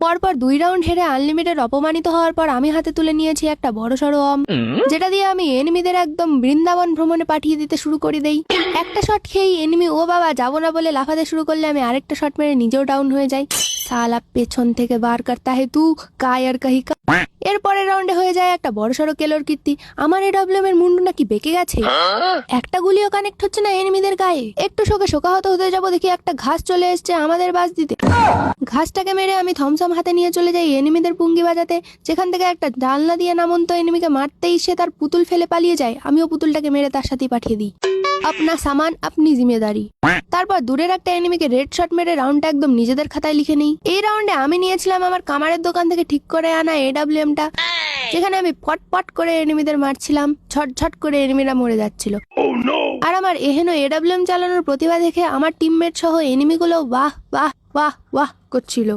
পরপর 2 রাউন্ড হেরে আনলিমিটেড অপমানিত হওয়ার পর আমি হাতে তুলে নিয়েছি একটা বড়সড় যেটা দিয়ে আমি এনিমিদের একদম বৃন্দাবন ভ্রমণে পাঠিয়ে দিতে শুরু করে দেই। একটা শট খেয়েই এনিমি ও বাবা যাবো না বলে লাফাতে শুরু করলে আমি আরেকটা শট মেরে নিজেও ডাউন হয়ে যাই। সালা পেছন থেকে বার করতা হে তু কায়ার কাহি কা। এরপরের রাউন্ডে হয়ে যায় একটা বড়সড় কেলোর কীর্তি। আমার এডব্লিউএম এর মুন্ডু নাকি বেঁকে গেছে, একটা গুলিও কানেক্ট হচ্ছে না এনিমিদের গায়ে। একটু শোকাহত হতে যাবো দেখি একটা ঘাস চলে এসছে আমাদের বাস দিতে। ঘাসটাকে মেরে আমি থমসম হাতে নিয়ে চলে যাই এনিমিদের পুঙ্গি বাজাতে, যেখান থেকে একটা জানলা দিয়ে নামন্ত এনিমিকে মারতেই সে তার পুতুল ফেলে পালিয়ে যায়। আমিও পুতুলটাকে মেরে তার সাথেই পাঠিয়ে দিই। আপনা সামান আপনি জিম্মেদারি। তারপর দূরের একটা এনিমিকে রেড শট মেরে রাউন্ডটা একদম নিজেদের খাতায় লিখে নেই। এই রাউন্ডে আমি নিয়েছিলাম আমার কামারের দোকান থেকে ঠিক করে আনা এডব্লিউএমটা, যেখানে আমি পট করে এনিমিদের মারছিলাম, ঝট করে এনিমিরা মরে যাচ্ছিল। আর আমার এহেন এডব্লিউএম চালানোর প্রতিভা দেখে আমার টিমমেট সহ এনিমিগুলো বাহ বাহ বাহ বাহ করছিল।